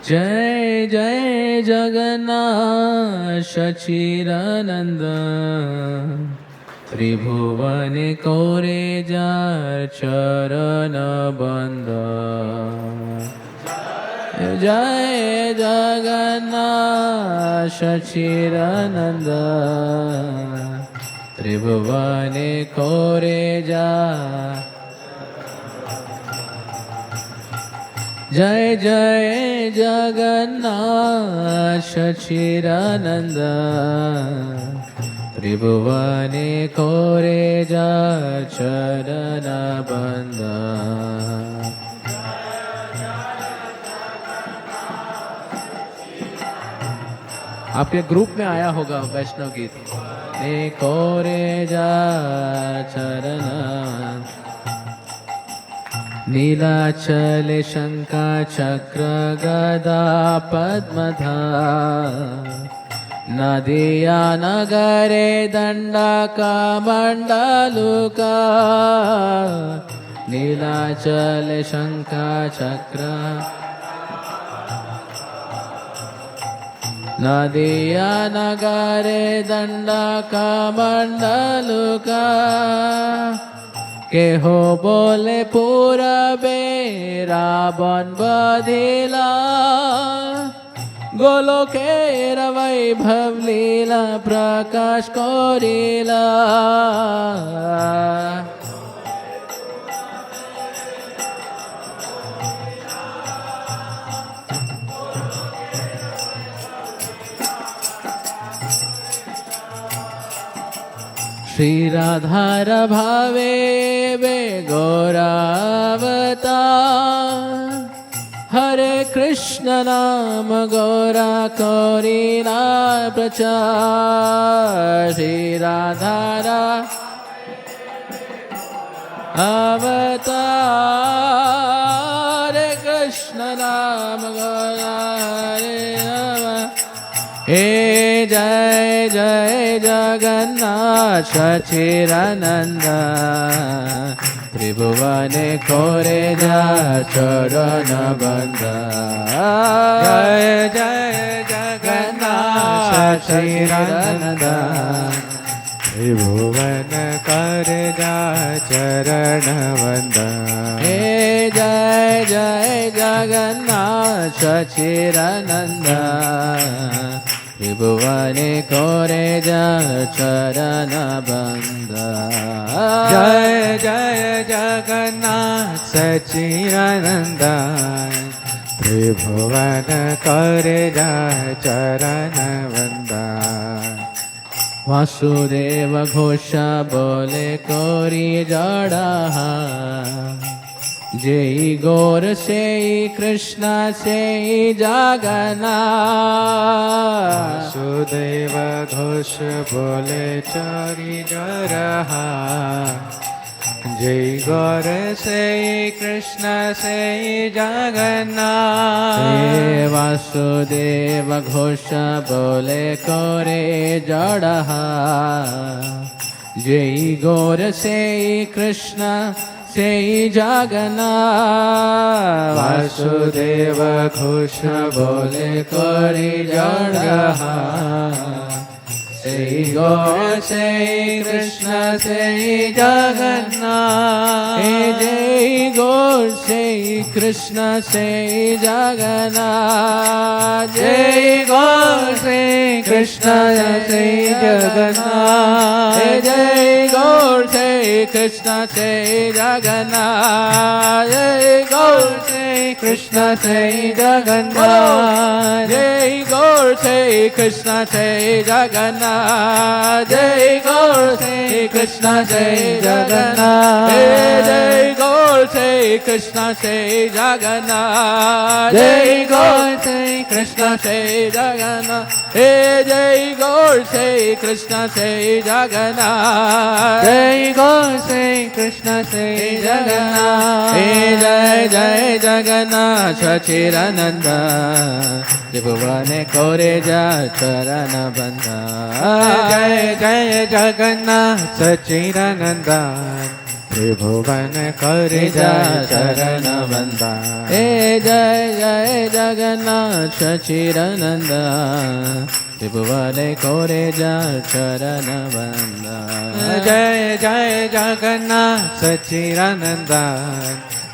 जय जय जगन्नाथ सच्चिदानंद त्रिभुवन कोरे जार चरण बंद। जय जगन्नाथ सच्चिदानंद त्रिभुवन कोरे जार। जय जय जगन्नाथ सच्चिदानंद त्रिभुवन कोरे जार चरण बंद। आपके ग्रुप में आया होगा वैष्णव गीत। ने कोरे जार चरण नीलाचल शंका चक्र गदा पद्मधार नदिया नगरे दंडका मंडलुका। नीलाचल शंका चक्र नदिया नगरे दंडका मंडलुका। केहो बोले पूरबे रावण बधिला गोलोकेर वैभव लीला प्रकाश करिला। श्री राधार भावे वे गौरावतार हरे कृष्ण नाम गौरा करीना प्रचार। श्री राधार अवतार कृष्ण नाम गौरा हे जय जय जगन्नाथ सच्चिदानंद त्रिभुवन कोरे जार चरण बंद। जय जय जगन्नाथ सच्चिदानंद त्रिभुवन कोरे जार चरण बंद। हे जय जय जगन्नाथ सच्चिदानंद त्रिभुवन कोरे जार चरण बंद। जय जय जगन्नाथ सच्चिदानंद त्रिभुवन कोरे जार चरण बंद। वासुदेव घोष बोले कोरी जड़ा जय गौर से कृष्ण से जगन्नाथ। वासुदेव घोष बोले चोरी जरहा जय गौर से कृष्ण से जगन्नाथ। वासुदेव घोष बोले कोरे जड़ा जय गौर से कृष्ण से जगन्नाथ। वासुदेव घोष बोले कोरी जड़ा श्री गौर से कृष्ण से जगन्नाथ। जय गौर से कृष्ण से जगन्नाथ। जय गौर से कृष्ण से जगन्नाथ। जय गौर से कृष्ण से जगन्नाथ। जय गौर से कृष्ण से जगन्नाथ। जय गौर से कृष्ण से जगन्नाथ। जय गौर से कृष्ण से जगन्नाथ। जय गौर से कृष्ण से जगन्नाथ। जय गौर से कृष्ण से जगन्नाथ। जय गौर से कृष्ण से जगन्नाथ। जय गौर से कृष्ण से जगन्नाथ। जय जय जगन्नाथ सच्चिदानंद त्रिभुवन कोरे जार चरण बंद। जय जय जगन्नाथ सच्चिदानंद त्रिभुवन कर जय चरण वंदा। हे जय जय जगन्नाथ सचिदानंदा त्रिभुवन करे जय चरण वंदा। जय जय जगन्नाथ सच्चिदानंदा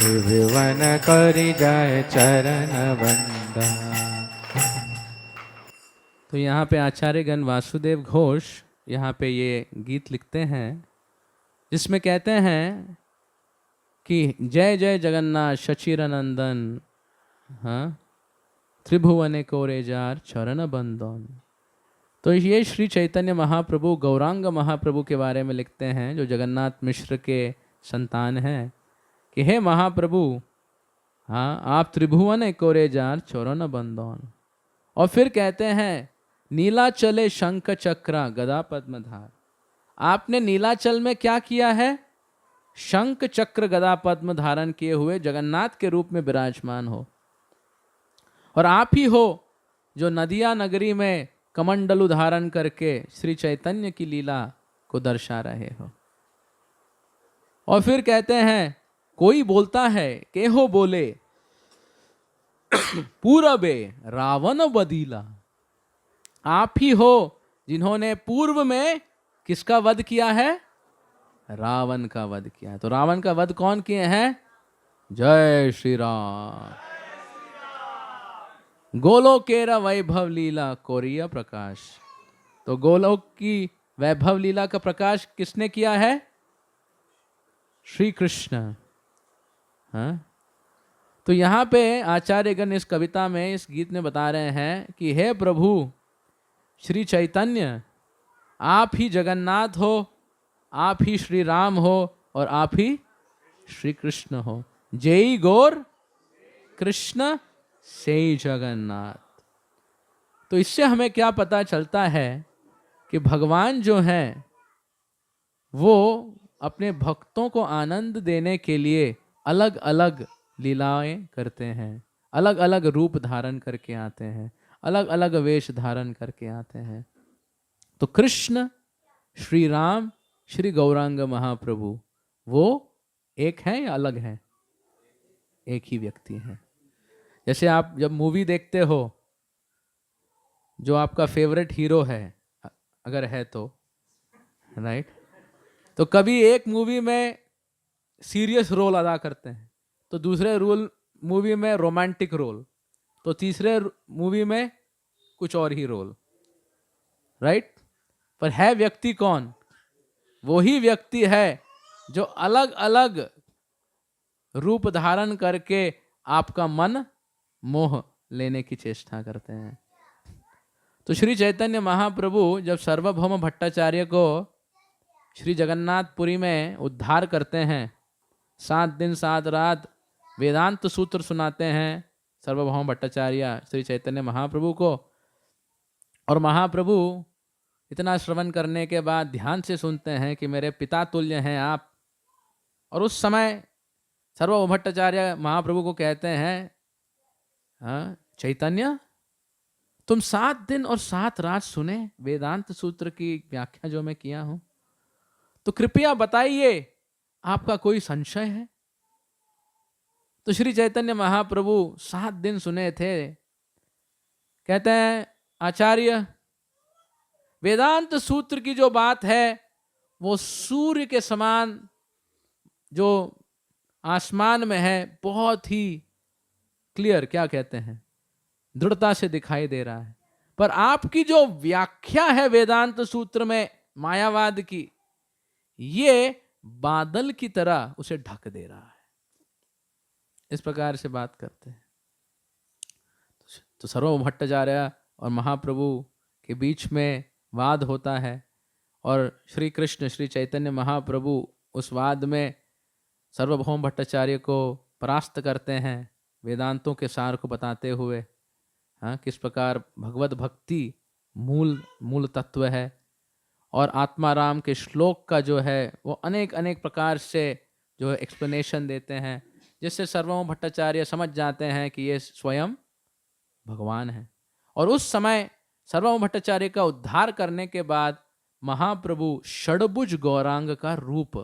त्रिभुवन करि जय चरण वंदा। तो यहाँ पे आचार्यगण वासुदेव घोष यहाँ पे ये गीत लिखते हैं जिसमें कहते हैं कि जय जय जगन्नाथ सचिदानंदन, हाँ, त्रिभुवन कोरे जार चरण बंदन। तो ये श्री चैतन्य महाप्रभु गौरांग महाप्रभु के बारे में लिखते हैं जो जगन्नाथ मिश्र के संतान हैं कि हे महाप्रभु, हाँ, आप त्रिभुवन कोरे जार चरण बंदन। और फिर कहते हैं नीलाचले शंख चक्र गदा पद्मधार। आपने नीलाचल में क्या किया है? शंख चक्र गदा पद्म धारण किए हुए जगन्नाथ के रूप में विराजमान हो। और आप ही हो जो नदिया नगरी में कमंडलु धारण करके श्री चैतन्य की लीला को दर्शा रहे हो। और फिर कहते हैं कोई बोलता है के हो बोले पूरबे रावण बदीला। आप ही हो जिन्होंने पूर्व में किसका वध किया है? रावण का वध किया है। तो रावण का वध कौन किए हैं? जय श्री राम। गोलोकेरा वैभव लीला कोरिया प्रकाश। तो गोलोक की वैभव लीला का प्रकाश किसने किया है? श्री कृष्ण। हाँ, तो यहाँ पे आचार्यगण इस कविता में, इस गीत में बता रहे हैं कि हे प्रभु श्री चैतन्य, आप ही जगन्नाथ हो, आप ही श्री राम हो और आप ही श्री कृष्ण हो। जय गौर कृष्ण से जगन्नाथ। तो इससे हमें क्या पता चलता है कि भगवान जो हैं वो अपने भक्तों को आनंद देने के लिए अलग अलग लीलाएं करते हैं, अलग अलग रूप धारण करके आते हैं, अलग अलग वेश धारण करके आते हैं। तो कृष्ण, श्री राम, श्री गौरांग महाप्रभु वो एक हैं या अलग हैं? एक ही व्यक्ति हैं। जैसे आप जब मूवी देखते हो, जो आपका फेवरेट हीरो है अगर है तो, राइट, तो कभी एक मूवी में सीरियस रोल अदा करते हैं, तो दूसरे मूवी में रोमांटिक रोल, तो तीसरे मूवी में कुछ और ही रोल, राइट। पर है व्यक्ति कौन? वही व्यक्ति है जो अलग अलग रूप धारण करके आपका मन मोह लेने की चेष्टा करते हैं। तो श्री चैतन्य महाप्रभु जब सार्वभौम भट्टाचार्य को श्री जगन्नाथपुरी में उद्धार करते हैं, 7 दिन 7 रात वेदांत सूत्र सुनाते हैं सार्वभौम भट्टाचार्य श्री चैतन्य महाप्रभु को, और महाप्रभु इतना श्रवण करने के बाद ध्यान से सुनते हैं कि मेरे पिता तुल्य हैं आप। और उस समय सार्वभौम भट्टाचार्य महाप्रभु को कहते हैं, हाँ चैतन्य, तुम 7 दिन और 7 रात सुने वेदांत सूत्र की व्याख्या जो मैं किया हूं, तो कृपया बताइए आपका कोई संशय है? तो श्री चैतन्य महाप्रभु 7 दिन सुने थे। कहते हैं आचार्य, वेदांत सूत्र की जो बात है वो सूर्य के समान जो आसमान में है बहुत ही क्लियर, क्या कहते हैं, दृढ़ता से दिखाई दे रहा है। पर आपकी जो व्याख्या है वेदांत सूत्र में मायावाद की, ये बादल की तरह उसे ढक दे रहा है। इस प्रकार से बात करते हैं। तो सार्वभौम भट्टाचार्य और महाप्रभु के बीच में वाद होता है और श्री कृष्ण श्री चैतन्य महाप्रभु उस वाद में सार्वभौम भट्टाचार्य को परास्त करते हैं वेदांतों के सार को बताते हुए। हाँ, किस प्रकार भगवत भक्ति मूल तत्व है, और आत्माराम के श्लोक का जो है वो अनेक अनेक प्रकार से जो एक्सप्लेनेशन देते हैं, जिससे सार्वभौम भट्टाचार्य समझ जाते हैं कि ये स्वयं भगवान है। और उस समय सार्वभौम भट्टाचार्य का उद्धार करने के बाद महाप्रभु षड्भुज गौरांग का रूप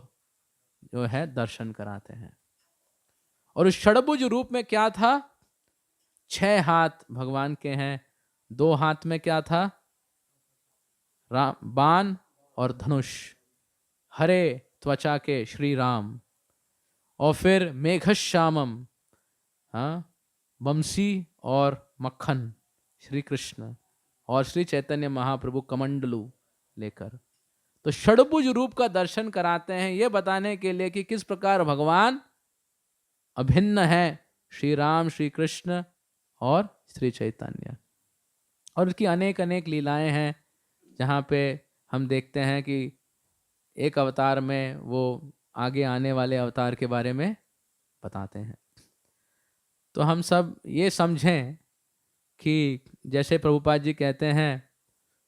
जो है दर्शन कराते हैं। और उस षडभुज रूप में क्या था? 6 हाथ भगवान के हैं, 2 हाथ में क्या था? बाण और धनुष, हरे त्वचा के श्री राम, और फिर मेघश्यामम, हाँ, बंसी और मक्खन श्री कृष्ण, और श्री चैतन्य महाप्रभु कमंडलू लेकर। तो षडभुज रूप का दर्शन कराते हैं, यह बताने के लिए कि किस प्रकार भगवान अभिन्न है, श्री राम, श्री कृष्ण और श्री चैतन्य। और उसकी अनेक अनेक लीलाएं हैं, जहाँ पे हम देखते हैं कि एक अवतार में वो आगे आने वाले अवतार के बारे में बताते हैं। तो हम सब ये समझें कि जैसे प्रभुपाद जी कहते हैं,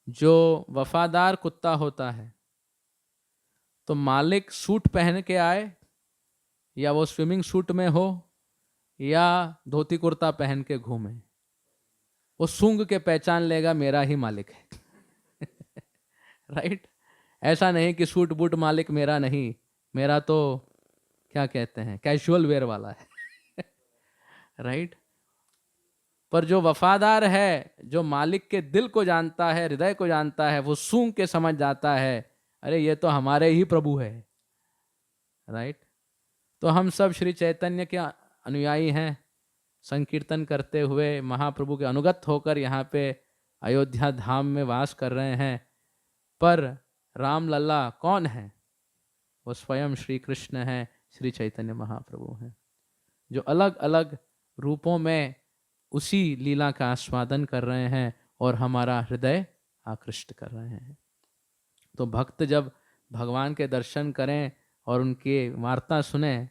जो वफादार कुत्ता होता है, तो मालिक सूट पहन के आए या वो स्विमिंग सूट में हो या धोती कुर्ता पहन के घूमे, वो सूंघ के पहचान लेगा मेरा ही मालिक है। राइट? ऐसा नहीं कि सूट बूट मालिक मेरा नहीं, मेरा तो क्या कहते हैं, कैजुअल वेयर वाला है। राइट? पर जो वफादार है, जो मालिक के दिल को जानता है, हृदय को जानता है, वो सूंघ के समझ जाता है, अरे ये तो हमारे ही प्रभु है। राइट? तो हम सब श्री चैतन्य के अनुयायी हैं, संकीर्तन करते हुए महाप्रभु के अनुगत होकर यहाँ पे अयोध्या धाम में वास कर रहे हैं। पर राम लल्ला कौन है? वो स्वयं श्री कृष्ण हैं, श्री चैतन्य महाप्रभु हैं, जो अलग अलग रूपों में उसी लीला का आस्वादन कर रहे हैं और हमारा हृदय आकृष्ट कर रहे हैं। तो भक्त जब भगवान के दर्शन करें और उनकी वार्ता सुने,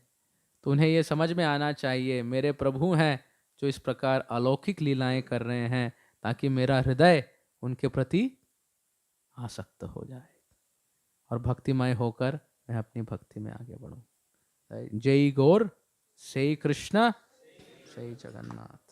तो उन्हें ये समझ में आना चाहिए मेरे प्रभु हैं जो इस प्रकार अलौकिक लीलाएं कर रहे हैं, ताकि मेरा हृदय उनके प्रति आसक्त हो जाए और भक्तिमय होकर मैं अपनी भक्ति में आगे बढ़ूं। जय गौर, से कृष्ण, से जगन्नाथ।